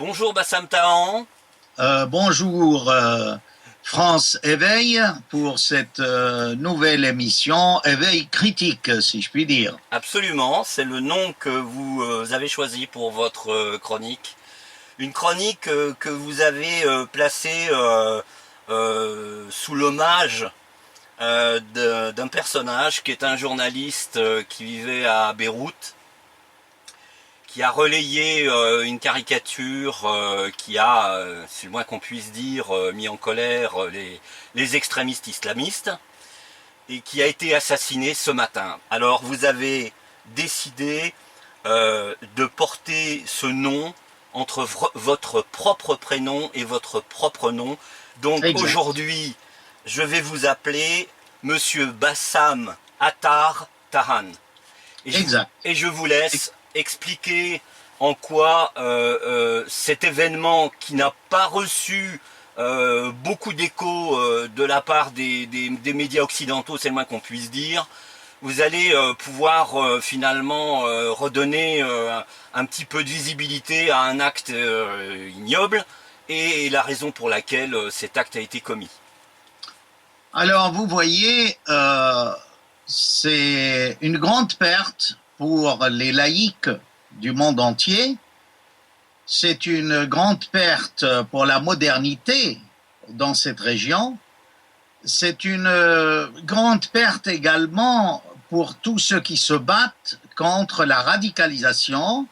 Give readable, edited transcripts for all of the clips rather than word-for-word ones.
Bonjour Bassam Tahan. Bonjour France Éveil pour cette nouvelle émission, Éveil critique si je puis dire. Absolument, c'est le nom que vous avez choisi pour votre chronique. Une chronique que vous avez placée sous l'hommage d'un personnage qui est un journaliste qui vivait à Beyrouth, qui a relayé une caricature qui a, c'est le moins qu'on puisse dire, mis en colère les extrémistes islamistes, et qui a été assassiné ce matin. Alors vous avez décidé de porter ce nom entre votre propre prénom et votre propre nom. Donc aujourd'hui, je vais vous appeler Monsieur Bassam Attar Tahan. Et je vous laisse expliquer en quoi cet événement qui n'a pas reçu beaucoup d'écho de la part des médias occidentaux, c'est le moins qu'on puisse dire, vous allez pouvoir finalement redonner un petit peu de visibilité à un acte ignoble et la raison pour laquelle cet acte a été commis. Alors vous voyez, c'est une grande perte pour les laïcs du monde entier. C'est une grande perte pour la modernité dans cette région. C'est une grande perte également pour tous ceux qui se battent contre la radicalisation,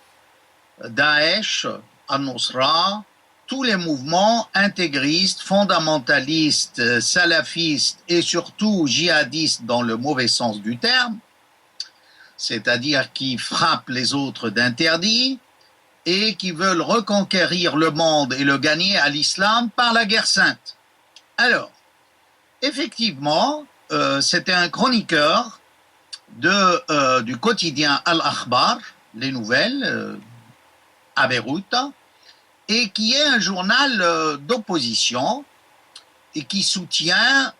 Daesh, Al-Nusra, tous les mouvements intégristes, fondamentalistes, salafistes et surtout djihadistes dans le mauvais sens du terme, c'est-à-dire qui frappent les autres d'interdits et qui veulent reconquérir le monde et le gagner à l'islam par la guerre sainte. Alors, effectivement, c'était un chroniqueur du quotidien Al-Akhbar, les nouvelles, à Beyrouth, et qui est un journal d'opposition et qui soutient,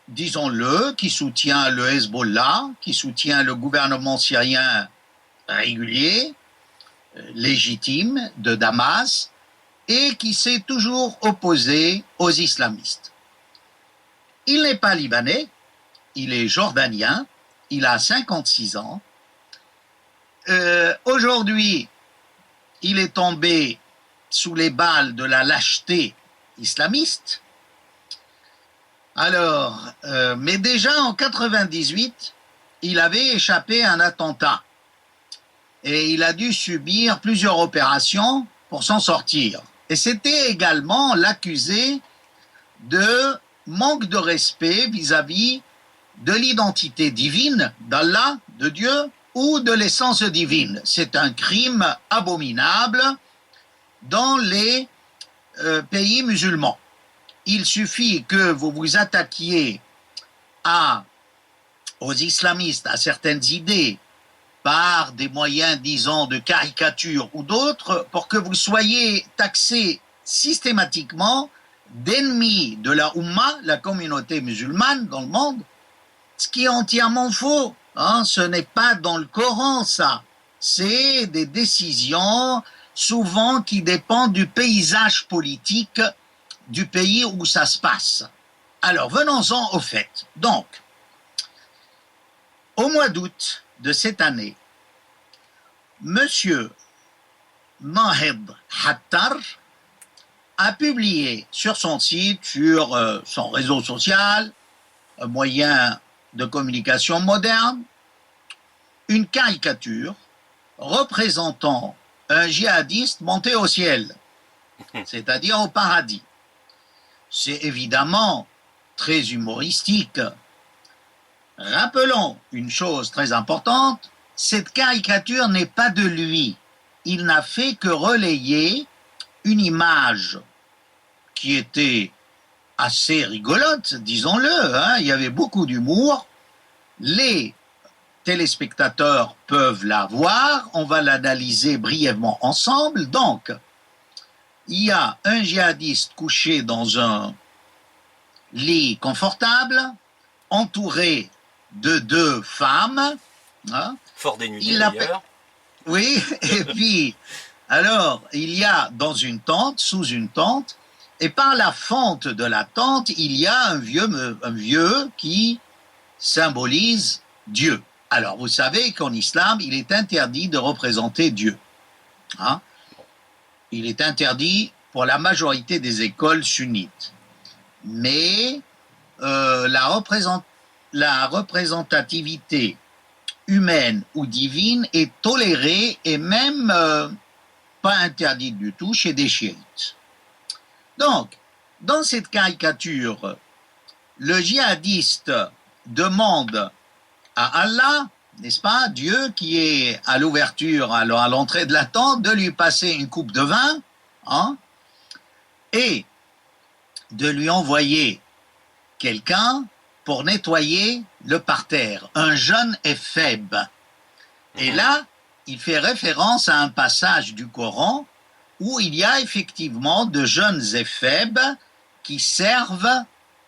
disons-le, qui soutient le Hezbollah, qui soutient le gouvernement syrien régulier, légitime, de Damas, et qui s'est toujours opposé aux islamistes. Il n'est pas libanais, il est jordanien, il a 56 ans. Aujourd'hui, il est tombé sous les balles de la lâcheté islamiste. Alors, mais déjà en 98, il avait échappé à un attentat et il a dû subir plusieurs opérations pour s'en sortir. Et c'était également l'accusé de manque de respect vis-à-vis de l'identité divine d'Allah, de Dieu, ou de l'essence divine. C'est un crime abominable dans les pays musulmans. Il suffit que vous vous attaquiez aux islamistes, à certaines idées, par des moyens, disons, de caricature ou d'autres, pour que vous soyez taxés systématiquement d'ennemis de la Ummah, la communauté musulmane dans le monde, ce qui est entièrement faux. Ce n'est pas dans le Coran, ça. C'est des décisions souvent qui dépendent du paysage politique du pays où ça se passe. Alors, venons-en au fait. Donc, au mois d'août de cette année, Monsieur Nahed Hattar a publié sur son site, sur son réseau social, un moyen de communication moderne, une caricature représentant un djihadiste monté au ciel, c'est-à-dire au paradis. C'est évidemment très humoristique. Rappelons une chose très importante, cette caricature n'est pas de lui. Il n'a fait que relayer une image qui était assez rigolote, disons-le, il y avait beaucoup d'humour. Les téléspectateurs peuvent la voir, on va l'analyser brièvement ensemble. Donc, il y a un djihadiste couché dans un lit confortable, entouré de deux femmes. Fort dénudé d'ailleurs. Oui, et puis Alors, il y a dans une tente, sous une tente, et par la fente de la tente, il y a un vieux qui symbolise Dieu. Alors, vous savez qu'en islam, il est interdit de représenter Dieu. Hein? Il est interdit pour la majorité des écoles sunnites. Mais la représentativité humaine ou divine est tolérée et même pas interdite du tout chez des chiites. Donc, dans cette caricature, le djihadiste demande à Allah, n'est-ce pas, Dieu qui est à l'ouverture, à l'entrée de la tente, de lui passer une coupe de vin, hein, et de lui envoyer quelqu'un pour nettoyer le parterre, un jeune éphèbe. Et là, il fait référence à un passage du Coran où il y a effectivement de jeunes éphèbes qui servent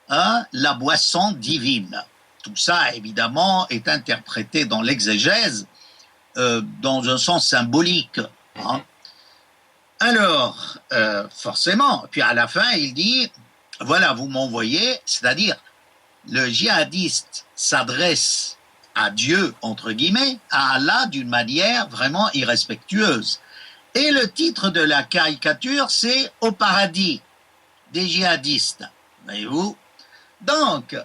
la boisson divine. Tout ça, évidemment, est interprété dans l'exégèse dans un sens symbolique. Hein. Alors, forcément, puis à la fin, il dit, voilà, vous m'envoyez, c'est-à-dire, le djihadiste s'adresse à Dieu, entre guillemets, à Allah d'une manière vraiment irrespectueuse. Et le titre de la caricature, c'est « Au paradis des djihadistes ». Voyez-vous? Donc,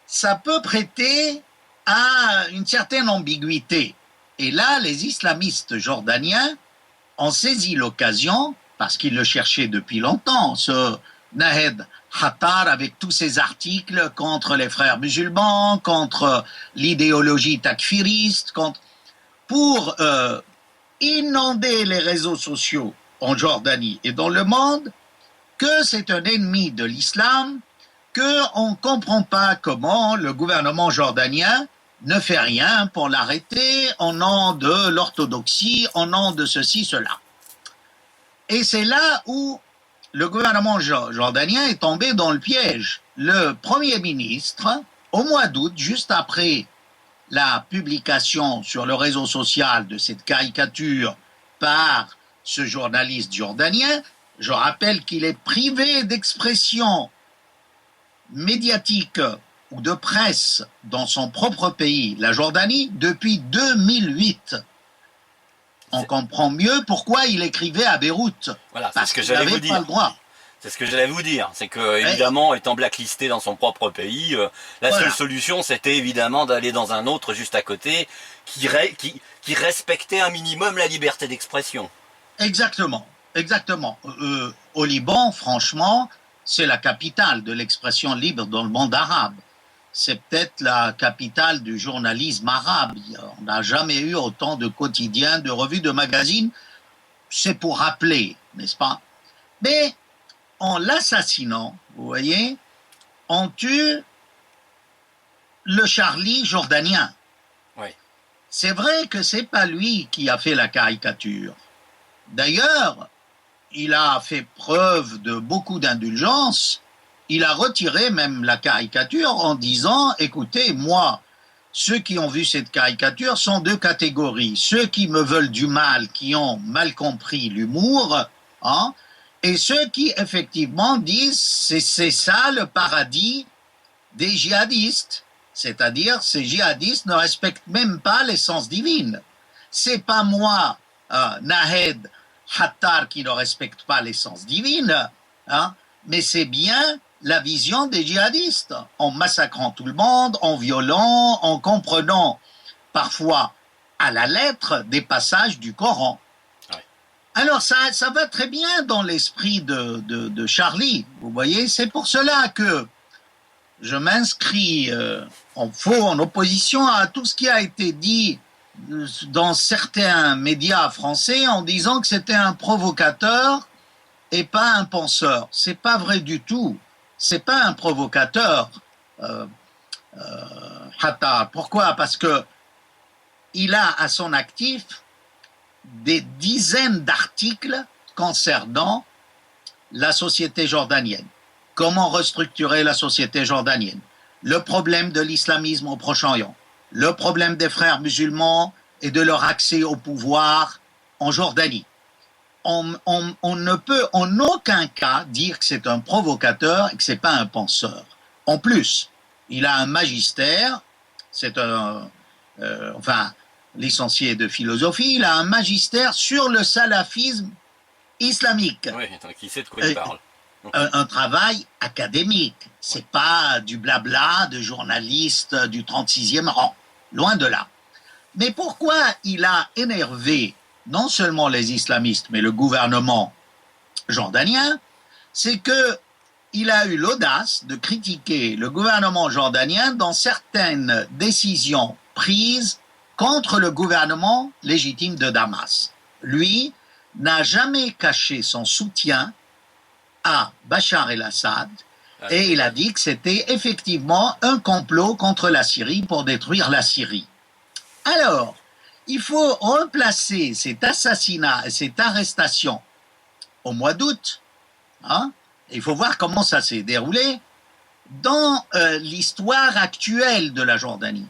ça peut prêter à une certaine ambiguïté. Et là, les islamistes jordaniens ont saisi l'occasion, parce qu'ils le cherchaient depuis longtemps, ce Nahed Hattar avec tous ses articles contre les frères musulmans, contre l'idéologie takfiriste, pour inonder les réseaux sociaux en Jordanie et dans le monde, que c'est un ennemi de l'islam, qu'on ne comprend pas comment le gouvernement jordanien ne fait rien pour l'arrêter au nom de l'orthodoxie, au nom de ceci, cela. Et c'est là où le gouvernement jordanien est tombé dans le piège. Le Premier ministre, au mois d'août, juste après la publication sur le réseau social de cette caricature par ce journaliste jordanien, je rappelle qu'il est privé d'expression médiatique ou de presse dans son propre pays, la Jordanie, depuis 2008. On comprend mieux pourquoi il écrivait à Beyrouth. Voilà, parce qu'il n'avait pas le droit. C'est ce que j'allais vous dire. C'est que, évidemment, étant blacklisté dans son propre pays, la seule solution, c'était évidemment d'aller dans un autre juste à côté qui respectait un minimum la liberté d'expression. Exactement, exactement. Au Liban, franchement, c'est la capitale de l'expression libre dans le monde arabe. C'est peut-être la capitale du journalisme arabe. On n'a jamais eu autant de quotidiens, de revues, de magazines. C'est pour rappeler, n'est-ce pas? Mais en l'assassinant, vous voyez, on tue le Charlie jordanien. Oui. C'est vrai que c'est pas lui qui a fait la caricature. D'ailleurs, il a fait preuve de beaucoup d'indulgence. Il a retiré même la caricature en disant, écoutez, moi, ceux qui ont vu cette caricature sont deux catégories. Ceux qui me veulent du mal, qui ont mal compris l'humour, hein, et ceux qui, effectivement, disent c'est ça le paradis des djihadistes. C'est-à-dire, ces djihadistes ne respectent même pas l'essence divine. C'est pas moi, Nahed Hattar, qui ne respecte pas l'essence divine, hein, mais c'est bien la vision des djihadistes, en massacrant tout le monde, en violant, en comprenant parfois à la lettre des passages du Coran. Alors ça va très bien dans l'esprit de Charlie, vous voyez, c'est pour cela que je m'inscris en opposition à tout ce qui a été dit dans certains médias français en disant que c'était un provocateur et pas un penseur. C'est pas vrai du tout. C'est pas un provocateur, Hattar. Pourquoi? Parce que il a à son actif des dizaines d'articles concernant la société jordanienne. Comment restructurer la société jordanienne? Le problème de l'islamisme au Proche-Orient. Le problème des frères musulmans et de leur accès au pouvoir en Jordanie. on ne peut en aucun cas dire que c'est un provocateur et que c'est pas un penseur. En plus, il a un magistère, c'est licencié de philosophie, il a un magistère sur le salafisme islamique. Oui, donc il sait de quoi il parle. Un travail académique. C'est pas du blabla de journaliste du 36e rang. Loin de là. Mais pourquoi il a énervé non seulement les islamistes, mais le gouvernement jordanien, c'est que il a eu l'audace de critiquer le gouvernement jordanien dans certaines décisions prises contre le gouvernement légitime de Damas. Lui n'a jamais caché son soutien à Bachar el-Assad et il a dit que c'était effectivement un complot contre la Syrie pour détruire la Syrie. Alors, il faut replacer cet assassinat et cette arrestation au mois d'août. Hein? Il faut voir comment ça s'est déroulé dans l'histoire actuelle de la Jordanie.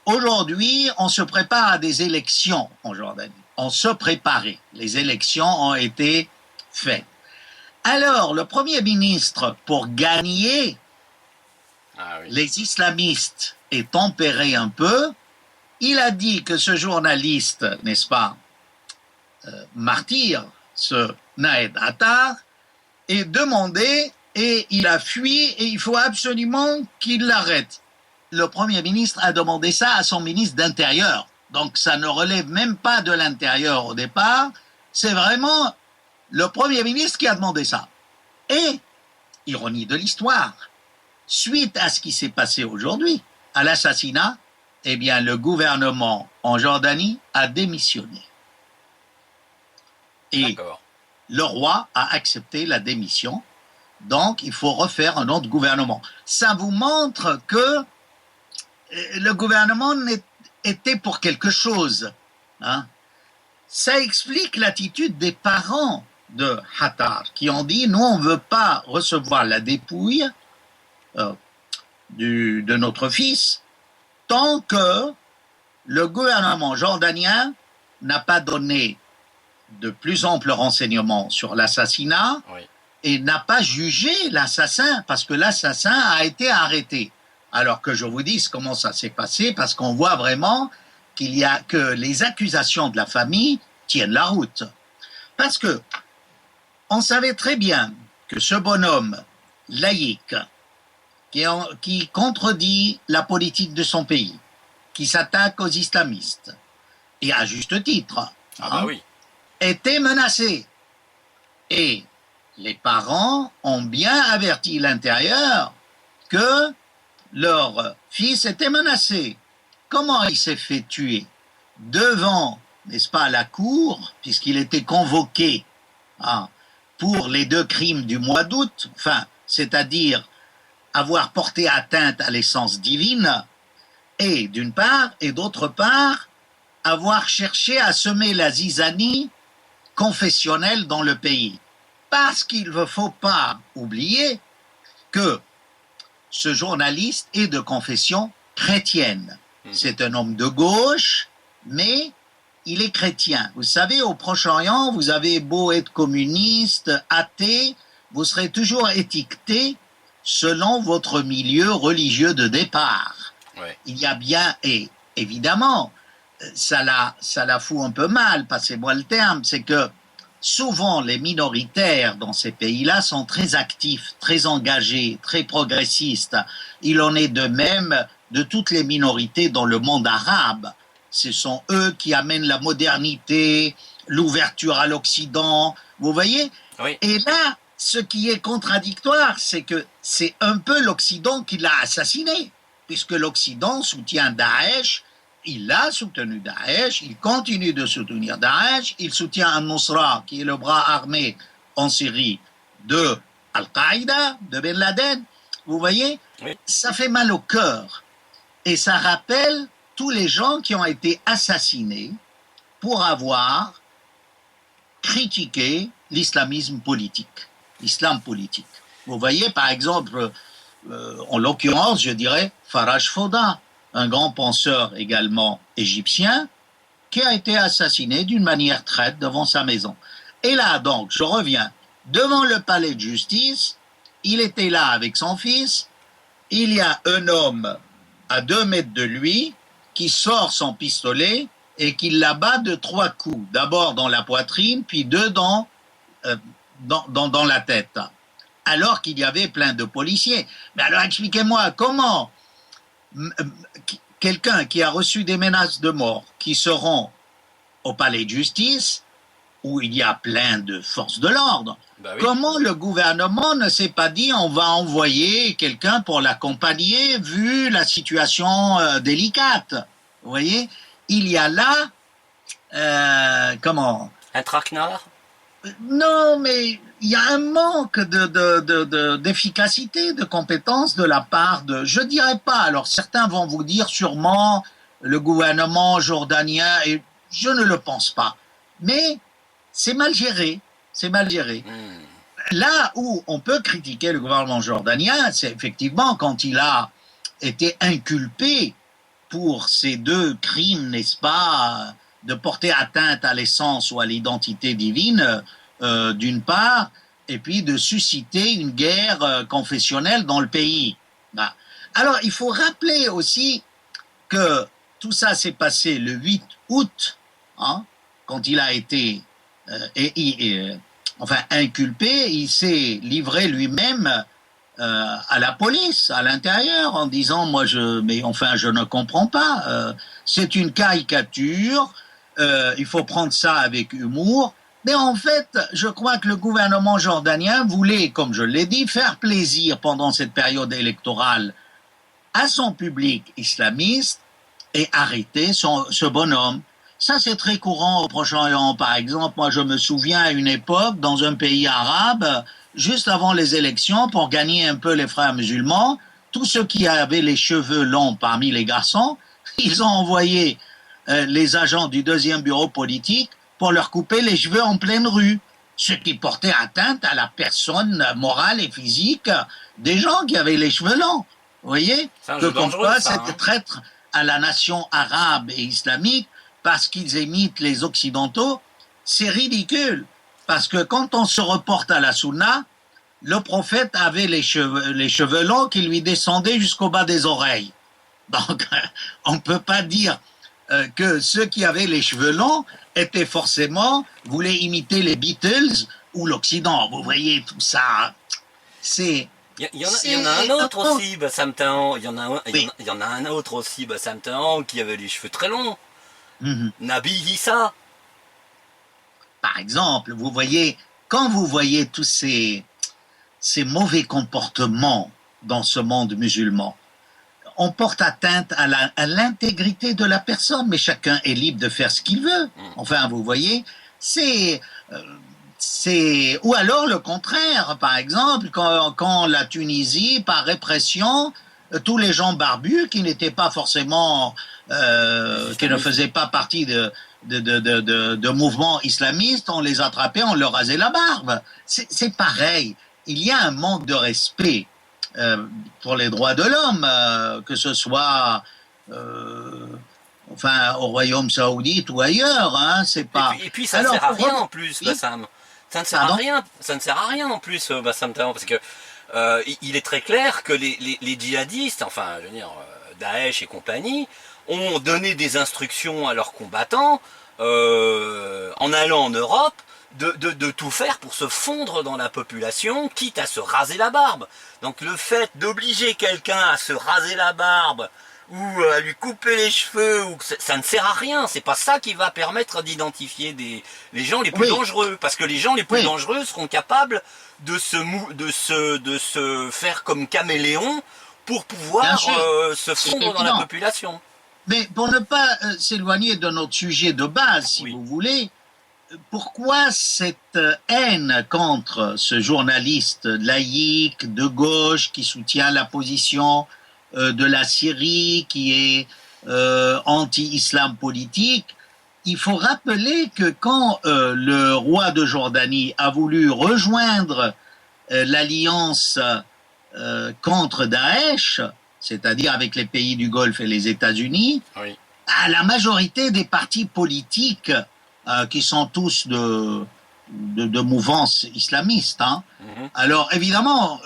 Aujourd'hui, on se prépare à des élections en Jordanie. On se préparait. Les élections ont été faites. Alors, le Premier ministre, pour gagner les islamistes et tempérer un peu, il a dit que ce journaliste, n'est-ce pas, martyr, ce Naed Attar, est demandé et il a fui et il faut absolument qu'il l'arrête. Le Premier ministre a demandé ça à son ministre d'Intérieur. Donc ça ne relève même pas de l'Intérieur au départ, c'est vraiment le Premier ministre qui a demandé ça. Et, ironie de l'histoire, suite à ce qui s'est passé aujourd'hui, à l'assassinat, eh bien, le gouvernement en Jordanie a démissionné. Et le roi a accepté la démission. Donc, il faut refaire un autre gouvernement. Ça vous montre que le gouvernement était pour quelque chose. Hein? Ça explique l'attitude des parents de Attar qui ont dit « Nous, on ne veut pas recevoir la dépouille de notre fils tant que le gouvernement jordanien n'a pas donné de plus amples renseignements sur l'assassinat et n'a pas jugé l'assassin, parce que l'assassin a été arrêté. » Alors que je vous dise comment ça s'est passé, parce qu'on voit vraiment que les accusations de la famille tiennent la route. Parce que on savait très bien que ce bonhomme laïque, qui contredit la politique de son pays, qui s'attaque aux islamistes, et à juste titre, était menacé. Et les parents ont bien averti l'intérieur que leur fils était menacé. Comment il s'est fait tuer? Devant, n'est-ce pas, la cour, puisqu'il était convoqué pour les 2 crimes du mois d'août, c'est-à-dire avoir porté atteinte à l'essence divine, et d'une part, et d'autre part, avoir cherché à semer la zizanie confessionnelle dans le pays. Parce qu'il ne faut pas oublier que ce journaliste est de confession chrétienne. C'est un homme de gauche, mais il est chrétien. Vous savez, au Proche-Orient, vous avez beau être communiste, athée, vous serez toujours étiqueté selon votre milieu religieux de départ. Il y a bien, et évidemment, ça la fout un peu mal, passez-moi le terme, c'est que souvent les minoritaires dans ces pays-là sont très actifs, très engagés, très progressistes. Il en est de même de toutes les minorités dans le monde arabe. Ce sont eux qui amènent la modernité, l'ouverture à l'Occident, vous voyez? Et là, ce qui est contradictoire, c'est que c'est un peu l'Occident qui l'a assassiné, puisque l'Occident soutient Daesh. Il a soutenu Daesh, il continue de soutenir Daesh, il soutient Al-Nusra, qui est le bras armé en Syrie de Al-Qaïda, de Ben Laden. Vous voyez, ça fait mal au cœur. Et ça rappelle tous les gens qui ont été assassinés pour avoir critiqué l'islamisme politique, l'islam politique. Vous voyez, par exemple, en l'occurrence, je dirais, Faraj Foda, un grand penseur également égyptien, qui a été assassiné d'une manière traître devant sa maison. Et là, donc, je reviens, devant le palais de justice, il était là avec son fils, il y a un homme à 2 mètres de lui qui sort son pistolet et qui l'abat de 3 coups, d'abord dans la poitrine, puis 2 dans la tête, alors qu'il y avait plein de policiers. Mais alors expliquez-moi, comment quelqu'un qui a reçu des menaces de mort, qui se rend au palais de justice, où il y a plein de forces de l'ordre, Bah oui. comment le gouvernement ne s'est pas dit on va envoyer quelqu'un pour l'accompagner vu la situation délicate? Vous voyez, il y a là, comment? Un traquenard? Non, mais il y a un manque d'efficacité, de compétence de la part de, je dirais pas, alors certains vont vous dire sûrement le gouvernement jordanien, et je ne le pense pas, mais c'est mal géré, c'est mal géré. Là où on peut critiquer le gouvernement jordanien, c'est effectivement quand il a été inculpé pour ces 2 crimes, n'est-ce pas, de porter atteinte à l'essence ou à l'identité divine, d'une part, et puis de susciter une guerre confessionnelle dans le pays. Bah. Alors, il faut rappeler aussi que tout ça s'est passé le 8 août, hein, quand il a été inculpé, il s'est livré lui-même à la police, à l'intérieur, en disant je ne comprends pas, c'est une caricature, il faut prendre ça avec humour. Mais en fait, je crois que le gouvernement jordanien voulait, comme je l'ai dit, faire plaisir pendant cette période électorale à son public islamiste et arrêter ce bonhomme. Ça, c'est très courant au Proche-Orient. Par exemple, moi, je me souviens à une époque, dans un pays arabe, juste avant les élections, pour gagner un peu les frères musulmans, tous ceux qui avaient les cheveux longs parmi les garçons, ils ont envoyé les agents du 2e bureau politique pour leur couper les cheveux en pleine rue, ce qui portait atteinte à la personne morale et physique des gens qui avaient les cheveux longs. Vous voyez, que comme quoi c'était traître à la nation arabe et islamique parce qu'ils imitent les occidentaux, c'est ridicule. Parce que quand on se reporte à la sunna, le prophète avait les cheveux longs qui lui descendaient jusqu'au bas des oreilles. Donc, on ne peut pas dire que ceux qui avaient les cheveux longs étaient forcément, voulaient imiter les Beatles ou l'Occident. Vous voyez, tout ça, c'est... Il y en a un autre aussi, Bassam Tahan. Il y en a un autre aussi, Bassam Tahan, qui avait les cheveux très longs. Nabi Issa. Par exemple, vous voyez, quand vous voyez tous ces mauvais comportements dans ce monde musulman, on porte atteinte à l'intégrité de la personne, mais chacun est libre de faire ce qu'il veut. Enfin, vous voyez, ou alors le contraire, par exemple, quand la Tunisie, par répression, tous les gens barbus qui n'étaient pas forcément, qui ne faisaient pas partie de mouvements islamistes, on les attrapait, on leur rasait la barbe. C'est pareil. Il y a un manque de respect pour les droits de l'homme, que ce soit au Royaume Saoudite ou ailleurs, hein, c'est pas. Et puis ça ne sert à rien en plus, Bassam. Ça ne sert à rien. Ça ne sert à rien en plus, Bassam Tahan, parce que il est très clair que les djihadistes, enfin, je veux dire, Daesh et compagnie, ont donné des instructions à leurs combattants en allant en Europe de tout faire pour se fondre dans la population, quitte à se raser la barbe. Donc le fait d'obliger quelqu'un à se raser la barbe ou à lui couper les cheveux, ça ne sert à rien. C'est pas ça qui va permettre d'identifier les gens les plus dangereux, parce que les gens les plus dangereux seront capables de se faire comme caméléon pour pouvoir se fondre dans la population. Mais pour ne pas s'éloigner de notre sujet de base, si vous voulez, pourquoi cette haine contre ce journaliste laïque de gauche qui soutient la position de la Syrie, qui est anti-islam politique? Il faut rappeler que quand le roi de Jordanie a voulu rejoindre l'alliance contre Daesh, c'est-à-dire avec les pays du Golfe et les États-Unis, la majorité des partis politiques qui sont tous de mouvance islamiste. Hein. Mhm. Alors évidemment,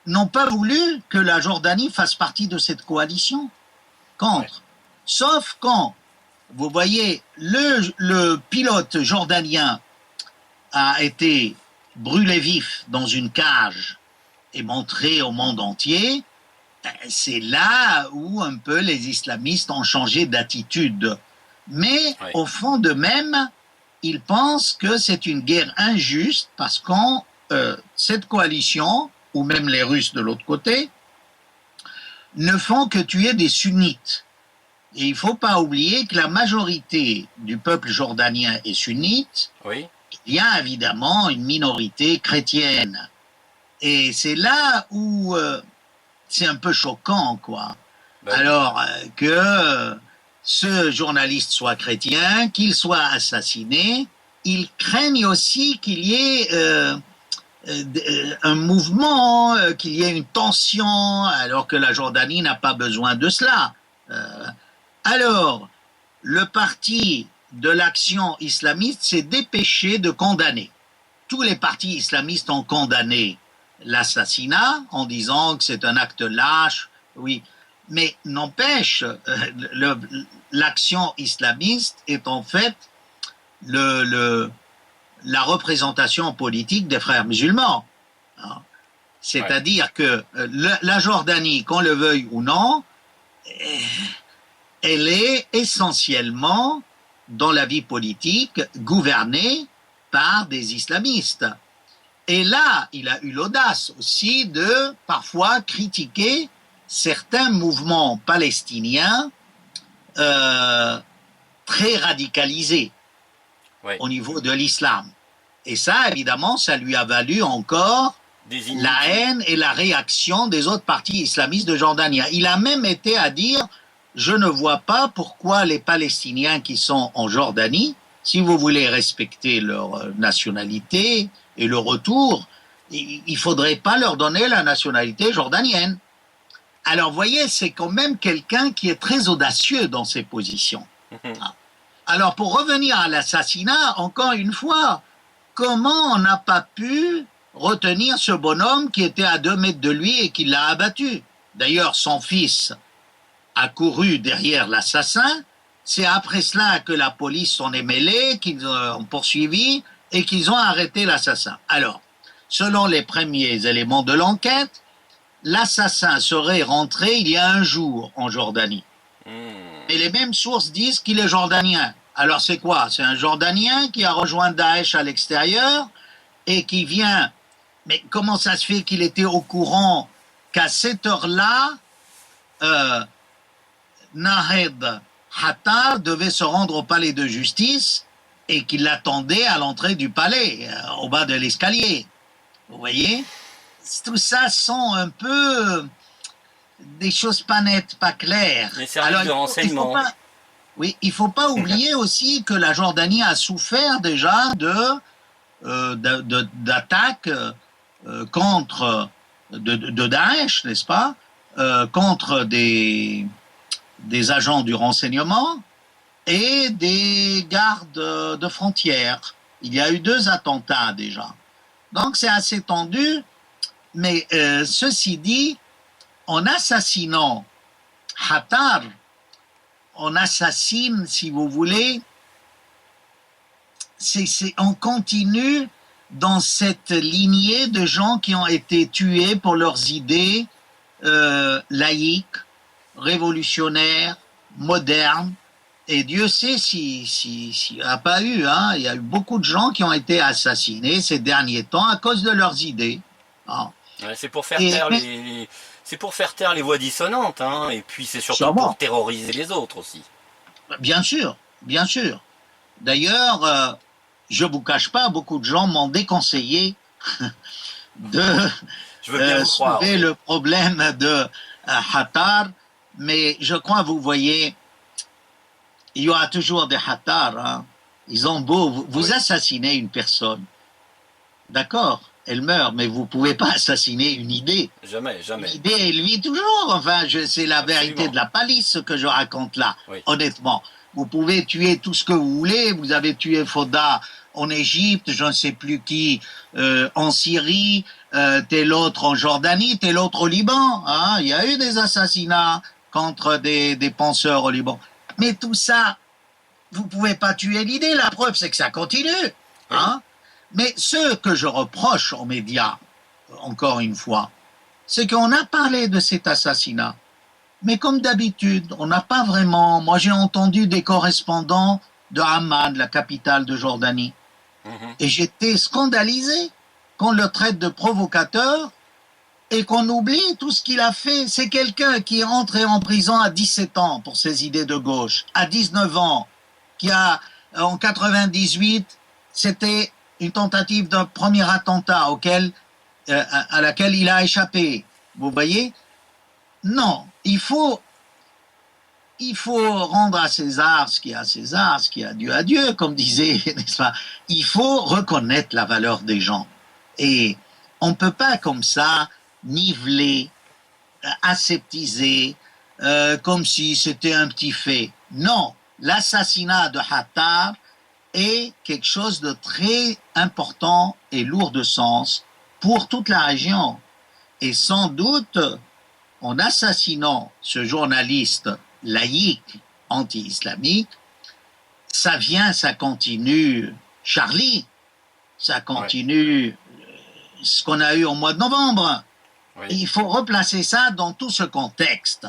n'ont pas voulu que la Jordanie fasse partie de cette coalition contre. Sauf quand, vous voyez, le pilote jordanien a été brûlé vif dans une cage et montré au monde entier, c'est là où un peu les islamistes ont changé d'attitude. Mais au fond d'eux-mêmes, ils pensent que c'est une guerre injuste parce que cette coalition, ou même les Russes de l'autre côté, ne font que tuer des sunnites. Et il ne faut pas oublier que la majorité du peuple jordanien est sunnite. Oui. Il y a évidemment une minorité chrétienne. Et c'est là où c'est un peu choquant, quoi. Ben, Alors que ce journaliste soit chrétien, qu'il soit assassiné, ils craignent aussi qu'il y ait un mouvement, qu'il y ait une tension, alors que la Jordanie n'a pas besoin de cela. Alors, le parti de l'action islamiste s'est dépêché de condamner. Tous les partis islamistes ont condamné l'assassinat en disant que c'est un acte lâche, oui. Mais n'empêche, l'action islamiste est en fait la représentation politique des frères musulmans. C'est-à-dire que la Jordanie, qu'on le veuille ou non, elle est essentiellement, dans la vie politique, gouvernée par des islamistes. Et là, il a eu l'audace aussi de parfois critiquer certains mouvements palestiniens très radicalisés au niveau de l'islam. Et ça, évidemment, ça lui a valu encore la haine et la réaction des autres partis islamistes de Jordanie. Il a même été à dire, je ne vois pas pourquoi les Palestiniens qui sont en Jordanie, si vous voulez respecter leur nationalité et le retour, il ne faudrait pas leur donner la nationalité jordanienne. Alors, vous voyez, c'est quand même quelqu'un qui est très audacieux dans ses positions. Alors, pour revenir à l'assassinat, encore une fois, comment on n'a pas pu retenir ce bonhomme qui était à 2 mètres de lui et qui l'a abattu? D'ailleurs, son fils a couru derrière l'assassin. C'est après cela que la police s'en est mêlée, qu'ils ont poursuivi et qu'ils ont arrêté l'assassin. Alors, selon les premiers éléments de l'enquête, l'assassin serait rentré il y a un jour en Jordanie. Et les mêmes sources disent qu'il est jordanien. Alors c'est quoi? C'est un Jordanien qui a rejoint Daesh à l'extérieur et qui vient... Mais comment ça se fait qu'il était au courant qu'à cette heure-là, Nahed Hattar devait se rendre au palais de justice et qu'il l'attendait à l'entrée du palais, au bas de l'escalier? Vous voyez? Tout ça sont un peu des choses pas nettes, pas claires. Les services de renseignement. Il ne faut pas oublier aussi que la Jordanie a souffert déjà d'attaques contre de Daesh, n'est-ce pas, contre des agents du renseignement et des gardes de frontières. Il y a eu 2 attentats déjà. Donc c'est assez tendu, mais ceci dit, en assassinant Hattar, on assassine, si vous voulez, on continue dans cette lignée de gens qui ont été tués pour leurs idées laïques, révolutionnaires, modernes. Et Dieu sait s'il n'y a pas eu, hein, il y a eu beaucoup de gens qui ont été assassinés ces derniers temps à cause de leurs idées. Hein. C'est pour faire taire c'est pour faire taire les voix dissonantes, hein, et puis c'est surtout pour terroriser les autres aussi. Bien sûr, bien sûr. D'ailleurs, je ne vous cache pas, beaucoup de gens m'ont déconseillé de soulever le problème de Hattar, mais je crois, vous voyez, il y aura toujours des Hattar. Hein. Ils ont beau, vous assassinez une personne, d'accord, elle meurt, mais vous ne pouvez pas assassiner une idée. Jamais, jamais. L'idée, elle vit toujours. Enfin, c'est la vérité de la palisse, ce que je raconte là, honnêtement. Vous pouvez tuer tout ce que vous voulez. Vous avez tué Fauda en Égypte, je ne sais plus qui en Syrie, tel autre en Jordanie, tel autre au Liban. Hein. Il y a eu des assassinats contre des penseurs au Liban. Mais tout ça, vous ne pouvez pas tuer l'idée. La preuve, c'est que ça continue. Hein. Mais ce que je reproche aux médias, encore une fois, c'est qu'on a parlé de cet assassinat. Mais comme d'habitude, on n'a pas vraiment... Moi, j'ai entendu des correspondants de Amman, la capitale de Jordanie. Et j'étais scandalisé qu'on le traite de provocateur et qu'on oublie tout ce qu'il a fait. C'est quelqu'un qui est entré en prison à 17 ans pour ses idées de gauche, à 19 ans, qui a, en 98, c'était une tentative d'un premier attentat à laquelle il a échappé. Vous voyez? Non, il faut rendre à César ce qui est à César, ce qui est à Dieu, comme disait, n'est-ce pas? Il faut reconnaître la valeur des gens. Et on ne peut pas comme ça niveler, aseptiser, comme si c'était un petit fait. Non, l'assassinat de Hattab est quelque chose de très important et lourd de sens pour toute la région. Et sans doute, en assassinant ce journaliste laïque, anti-islamique, ça continue Charlie, ça continue ce qu'on a eu au mois de novembre. Oui. Il faut replacer ça dans tout ce contexte.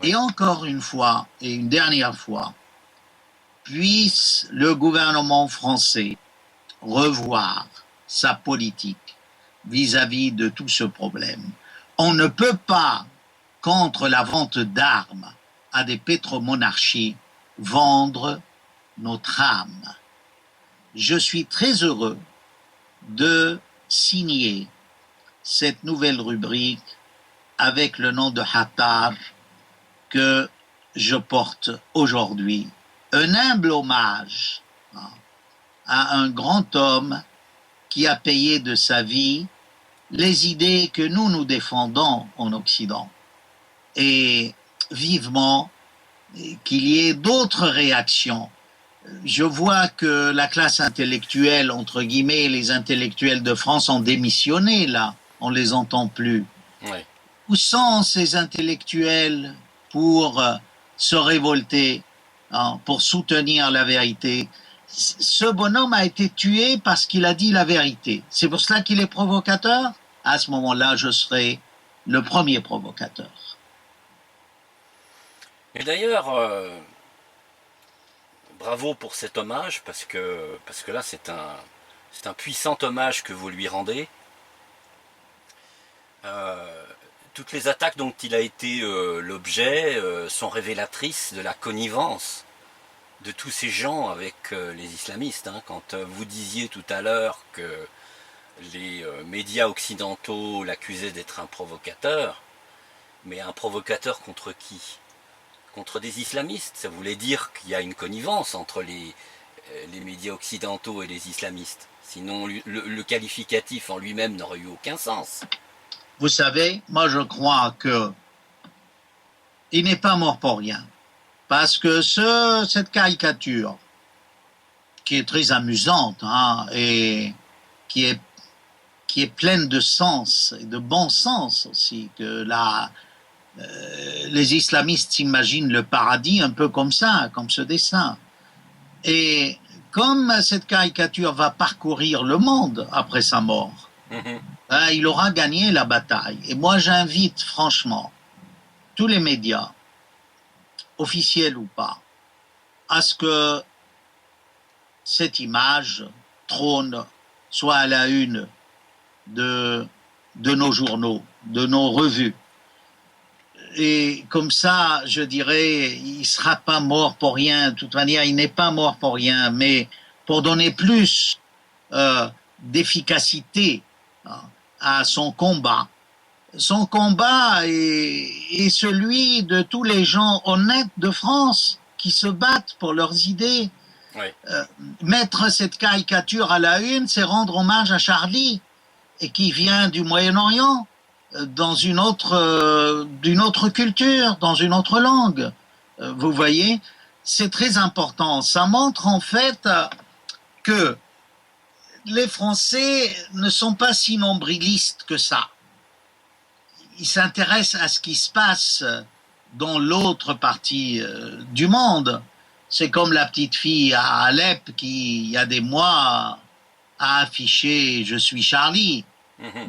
Oui. Et encore une fois, et une dernière fois, puisse le gouvernement français revoir sa politique vis-à-vis de tout ce problème. On ne peut pas, contre la vente d'armes à des pétromonarchies, vendre notre âme. Je suis très heureux de signer cette nouvelle rubrique avec le nom de Hattab que je porte aujourd'hui. Un humble hommage à un grand homme qui a payé de sa vie les idées que nous défendons en Occident. Et vivement qu'il y ait d'autres réactions. Je vois que la classe intellectuelle, entre guillemets, les intellectuels de France ont démissionné, là. On ne les entend plus. Oui. Où sont ces intellectuels pour se révolter, pour soutenir la vérité? Ce bonhomme a été tué parce qu'il a dit la vérité. C'est pour cela qu'il est provocateur? À ce moment-là, je serai le premier provocateur. Et d'ailleurs, bravo pour cet hommage, parce que là, c'est un puissant hommage que vous lui rendez. Toutes les attaques dont il a été l'objet sont révélatrices de la connivence de tous ces gens avec les islamistes. Hein. Quand vous disiez tout à l'heure que les médias occidentaux l'accusaient d'être un provocateur, mais un provocateur contre qui? Contre des islamistes. Ça voulait dire qu'il y a une connivence entre les médias occidentaux et les islamistes. Sinon, le qualificatif en lui-même n'aurait eu aucun sens. Vous savez, moi je crois que il n'est pas mort pour rien. Parce que cette caricature, qui est très amusante, et qui est pleine de sens, et de bon sens aussi, que les islamistes s'imaginent le paradis un peu comme ça, comme ce dessin. Et comme cette caricature va parcourir le monde après sa mort, il aura gagné la bataille. Et moi, j'invite franchement tous les médias, officiels ou pas, à ce que cette image trône soit à la une de nos journaux, de nos revues. Et comme ça, je dirais, il ne sera pas mort pour rien. De toute manière, il n'est pas mort pour rien, mais pour donner plus d'efficacité à son combat. Son combat est celui de tous les gens honnêtes de France qui se battent pour leurs idées. Oui. Mettre cette caricature à la une, c'est rendre hommage à Charlie, et qui vient du Moyen-Orient, d'une autre culture, dans une autre langue. Vous voyez, c'est très important. Ça montre en fait que les Français ne sont pas si nombrilistes que ça. Ils s'intéressent à ce qui se passe dans l'autre partie du monde. C'est comme la petite fille à Alep qui, il y a des mois, a affiché « Je suis Charlie »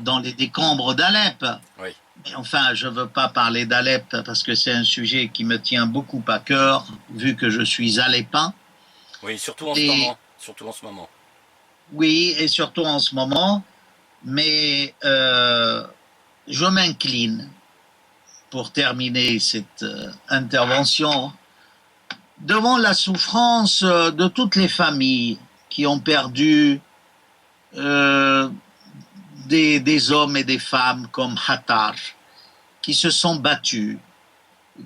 dans les décombres d'Alep. Oui. Mais enfin, je ne veux pas parler d'Alep parce que c'est un sujet qui me tient beaucoup à cœur, vu que je suis alépin. Oui, surtout en ce moment. Surtout en ce moment. Oui, et surtout en ce moment. Mais je m'incline, pour terminer cette intervention, devant la souffrance de toutes les familles qui ont perdu des hommes et des femmes comme Hattar, qui se sont battus,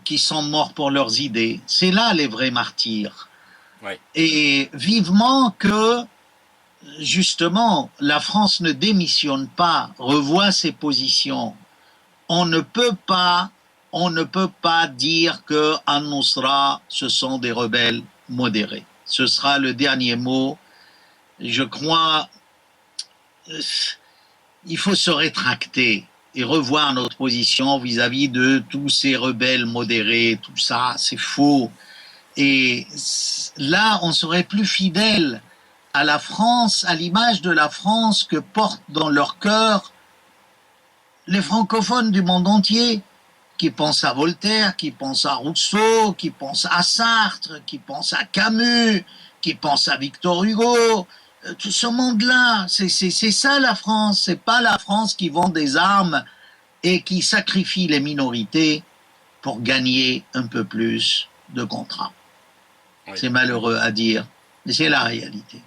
qui sont morts pour leurs idées. C'est là les vrais martyrs. Oui. Et vivement que, justement, la France ne démissionne pas, revoit ses positions. On ne peut pas dire que Al-Nusra, ce sont des rebelles modérés. Ce sera le dernier mot. Je crois, il faut se rétracter et revoir notre position vis-à-vis de tous ces rebelles modérés, tout ça, c'est faux. Et là, on serait plus fidèle à la France, à l'image de la France que portent dans leur cœur les francophones du monde entier, qui pensent à Voltaire, qui pensent à Rousseau, qui pensent à Sartre, qui pensent à Camus, qui pensent à Victor Hugo. Tout ce monde-là, c'est ça la France. C'est pas la France qui vend des armes et qui sacrifie les minorités pour gagner un peu plus de contrats. Oui. C'est malheureux à dire, mais c'est la réalité.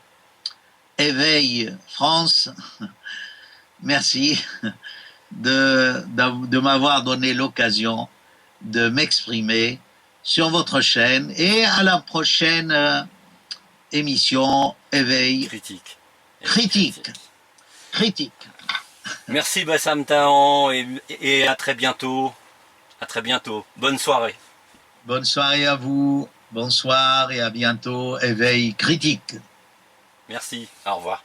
Éveil France, merci de m'avoir donné l'occasion de m'exprimer sur votre chaîne et à la prochaine émission Éveil Critique. Merci Bassam Tahan et à très bientôt. À très bientôt. Bonne soirée. Bonne soirée à vous. Bonsoir et à bientôt. Éveil Critique. Merci. Au revoir.